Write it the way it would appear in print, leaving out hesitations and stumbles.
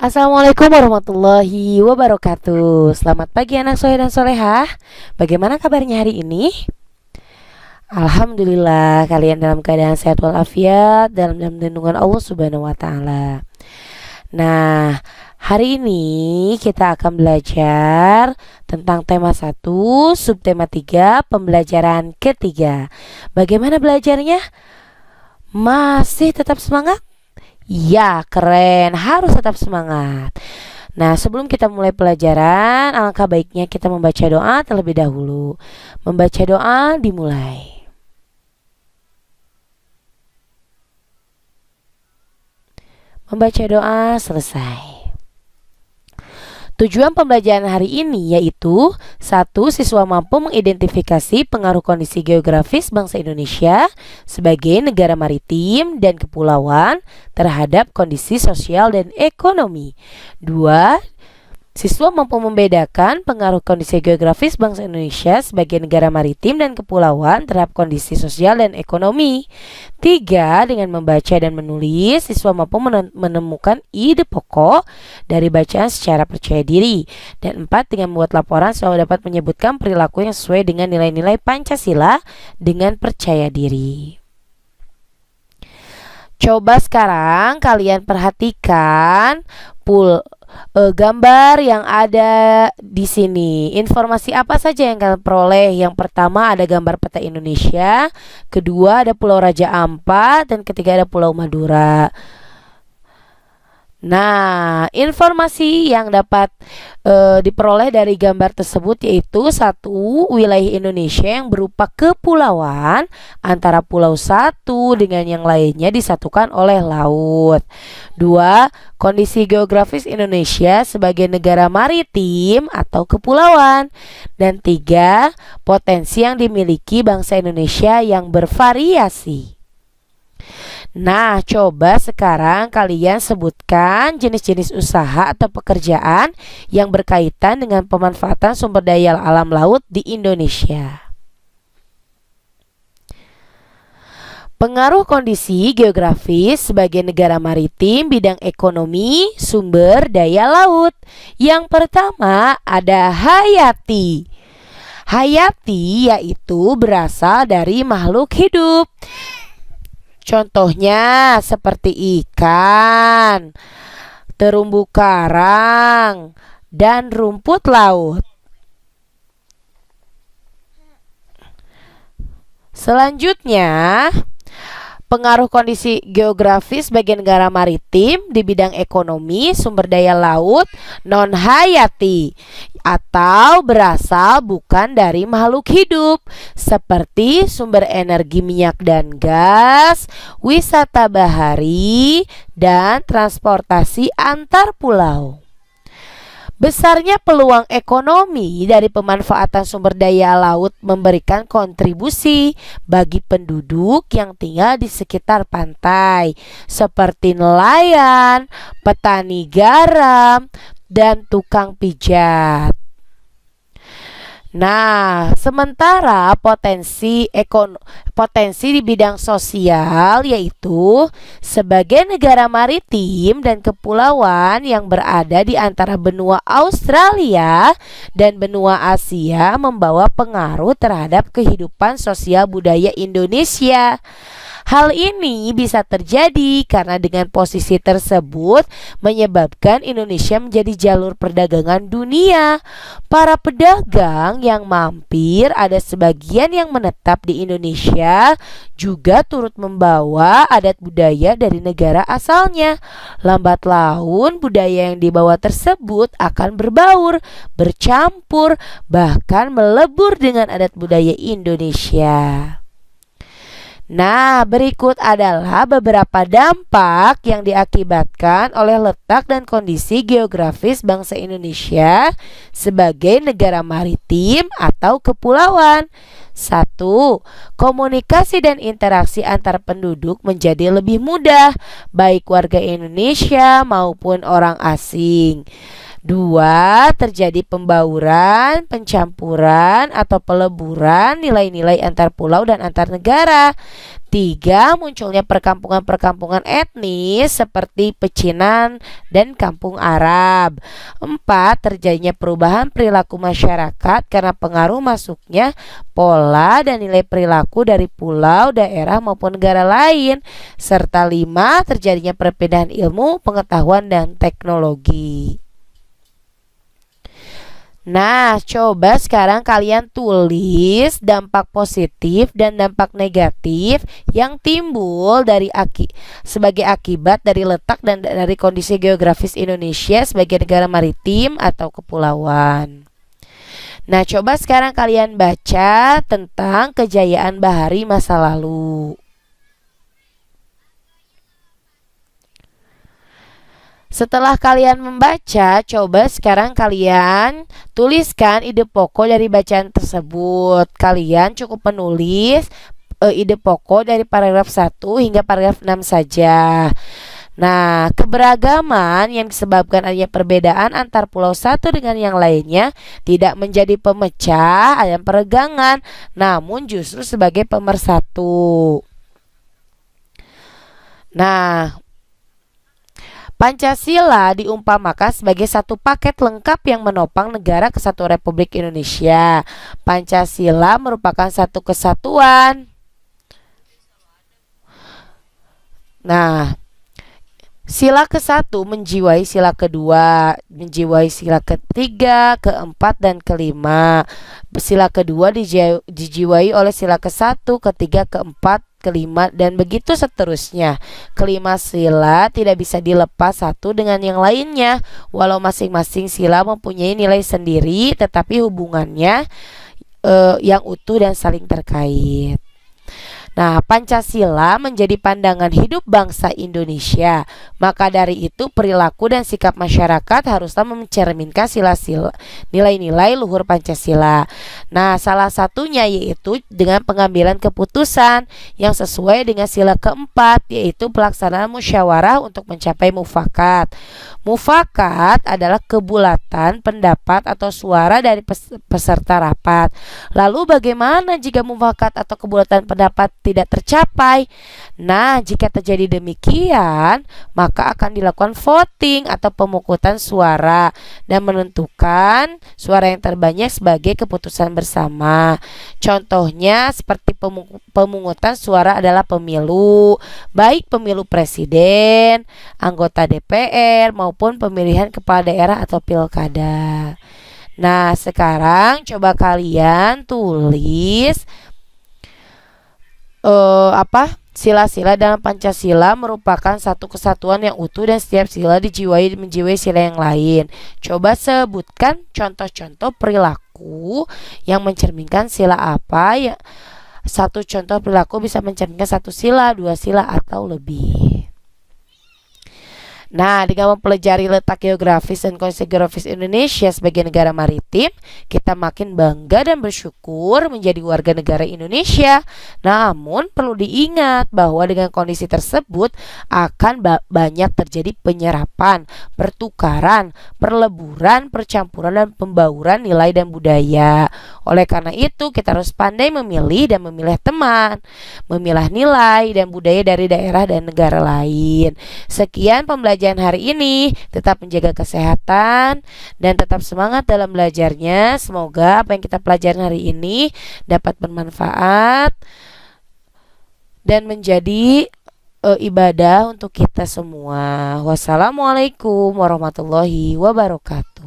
Assalamualaikum warahmatullahi wabarakatuh. Selamat pagi anak soleh dan solehah. Bagaimana kabarnya hari ini? Alhamdulillah kalian dalam keadaan sehat walafiat dalam lindungan Allah Subhanahu wa taala. Nah, hari ini kita akan belajar tentang tema 1, subtema 3, pembelajaran ketiga. Bagaimana belajarnya? Masih tetap semangat? Ya, keren. Harus tetap semangat. Nah, sebelum kita mulai pelajaran, alangkah baiknya kita membaca doa terlebih dahulu. Membaca doa dimulai. Membaca doa selesai. Tujuan pembelajaran hari ini yaitu 1. Siswa mampu mengidentifikasi pengaruh kondisi geografis bangsa Indonesia sebagai negara maritim dan kepulauan terhadap kondisi sosial dan ekonomi. 2. Siswa mampu membedakan pengaruh kondisi geografis bangsa Indonesia sebagai negara maritim dan kepulauan terhadap kondisi sosial dan ekonomi. 3. Dengan membaca dan menulis, siswa mampu menemukan ide pokok dari bacaan secara percaya diri. Dan 4. Dengan membuat laporan, siswa dapat menyebutkan perilaku yang sesuai dengan nilai-nilai Pancasila dengan percaya diri. Coba sekarang kalian perhatikan gambar yang ada di sini. Informasi apa saja yang kalian peroleh? Yang pertama ada gambar peta Indonesia, kedua ada Pulau Raja Ampat, dan ketiga ada Pulau Madura. Nah, informasi yang dapat diperoleh dari gambar tersebut yaitu 1. Wilayah Indonesia yang berupa kepulauan antara pulau satu dengan yang lainnya disatukan oleh laut. 2. Kondisi geografis Indonesia sebagai negara maritim atau kepulauan. Dan 3. Potensi yang dimiliki bangsa Indonesia yang bervariasi. Nah, coba sekarang kalian sebutkan jenis-jenis usaha atau pekerjaan yang berkaitan dengan pemanfaatan sumber daya alam laut di Indonesia. Pengaruh kondisi geografis sebagai negara maritim bidang ekonomi sumber daya laut. Yang pertama ada hayati. Hayati yaitu berasal dari makhluk hidup. Contohnya seperti ikan, terumbu karang, dan rumput laut. Selanjutnya, pengaruh kondisi geografis bagi negara maritim di bidang ekonomi sumber daya laut non-hayati atau berasal bukan dari makhluk hidup seperti sumber energi minyak dan gas, wisata bahari, dan transportasi antar pulau. Besarnya peluang ekonomi dari pemanfaatan sumber daya laut memberikan kontribusi bagi penduduk yang tinggal di sekitar pantai, seperti nelayan, petani garam, dan tukang pijat. Nah, sementara potensi di bidang sosial yaitu sebagai negara maritim dan kepulauan yang berada di antara benua Australia dan benua Asia membawa pengaruh terhadap kehidupan sosial budaya Indonesia. Hal ini bisa terjadi karena dengan posisi tersebut menyebabkan Indonesia menjadi jalur perdagangan dunia. Para pedagang yang mampir, ada sebagian yang menetap di Indonesia, juga turut membawa adat budaya dari negara asalnya. Lambat laun budaya yang dibawa tersebut akan berbaur, bercampur, bahkan melebur dengan adat budaya Indonesia. Nah, berikut adalah beberapa dampak yang diakibatkan oleh letak dan kondisi geografis bangsa Indonesia sebagai negara maritim atau kepulauan. 1. Komunikasi dan interaksi antar penduduk menjadi lebih mudah, baik warga Indonesia maupun orang asing. Dua, terjadi pembauran, pencampuran, atau peleburan nilai-nilai antar pulau dan antar negara. Tiga, munculnya perkampungan-perkampungan etnis seperti pecinan dan kampung Arab. Empat, terjadinya perubahan perilaku masyarakat karena pengaruh masuknya pola dan nilai perilaku dari pulau, daerah maupun negara lain. Serta lima, terjadinya perpindahan ilmu, pengetahuan, dan teknologi. Nah, coba sekarang kalian tulis dampak positif dan dampak negatif yang timbul dari sebagai akibat dari letak dan dari kondisi geografis Indonesia sebagai negara maritim atau kepulauan. Nah, coba sekarang kalian baca tentang kejayaan bahari masa lalu. Setelah kalian membaca, coba sekarang kalian tuliskan ide pokok dari bacaan tersebut. Kalian cukup menulis ide pokok dari paragraf 1 hingga paragraf 6 saja. Nah, keberagaman yang disebabkan adanya perbedaan antar pulau satu dengan yang lainnya tidak menjadi pemecah dan peregangan, namun justru sebagai pemersatu. Nah, Pancasila diumpamakan sebagai satu paket lengkap yang menopang negara kesatuan Republik Indonesia. Pancasila merupakan satu kesatuan. Nah, sila ke-1 menjiwai sila kedua, menjiwai sila ketiga, keempat, dan kelima. Sila kedua dijiwai oleh sila ke-1, ketiga, keempat, kelima, dan begitu seterusnya. Kelima sila tidak bisa dilepas satu dengan yang lainnya. Walau masing-masing sila mempunyai nilai sendiri, tetapi hubungannya yang utuh dan saling terkait. Nah, Pancasila menjadi pandangan hidup bangsa Indonesia. Maka dari itu perilaku dan sikap masyarakat haruslah mencerminkan sila-sila nilai-nilai luhur Pancasila. Nah, salah satunya yaitu dengan pengambilan keputusan yang sesuai dengan sila keempat, yaitu pelaksanaan musyawarah untuk mencapai mufakat. Mufakat adalah kebulatan pendapat atau suara dari peserta rapat. Lalu bagaimana jika mufakat atau kebulatan pendapat tidak tercapai? Nah, jika terjadi demikian, maka akan dilakukan voting atau pemungutan suara dan menentukan suara yang terbanyak sebagai keputusan bersama. Contohnya seperti pemungutan suara adalah pemilu, baik pemilu presiden, anggota DPR maupun pemilihan kepala daerah atau pilkada. Nah, sekarang coba kalian tulis sila-sila dalam Pancasila merupakan satu kesatuan yang utuh dan setiap sila menjiwai sila yang lain. Coba sebutkan contoh-contoh perilaku yang mencerminkan sila apa ya. Satu contoh perilaku bisa mencerminkan satu sila, dua sila, atau lebih. Nah, dengan mempelajari letak geografis dan kondisi geografis Indonesia sebagai negara maritim, kita makin bangga dan bersyukur menjadi warga negara Indonesia. Namun, perlu diingat bahwa dengan kondisi tersebut akan banyak terjadi penyerapan, pertukaran, perleburan, percampuran, dan pembauran nilai dan budaya. Oleh karena itu, kita harus pandai memilih dan memilih teman, memilah nilai dan budaya dari daerah dan negara lain. Sekian pembelajaran hari ini. Tetap menjaga kesehatan dan tetap semangat dalam belajarnya. Semoga apa yang kita pelajari hari ini dapat bermanfaat dan menjadi ibadah untuk kita semua. Wassalamualaikum warahmatullahi wabarakatuh.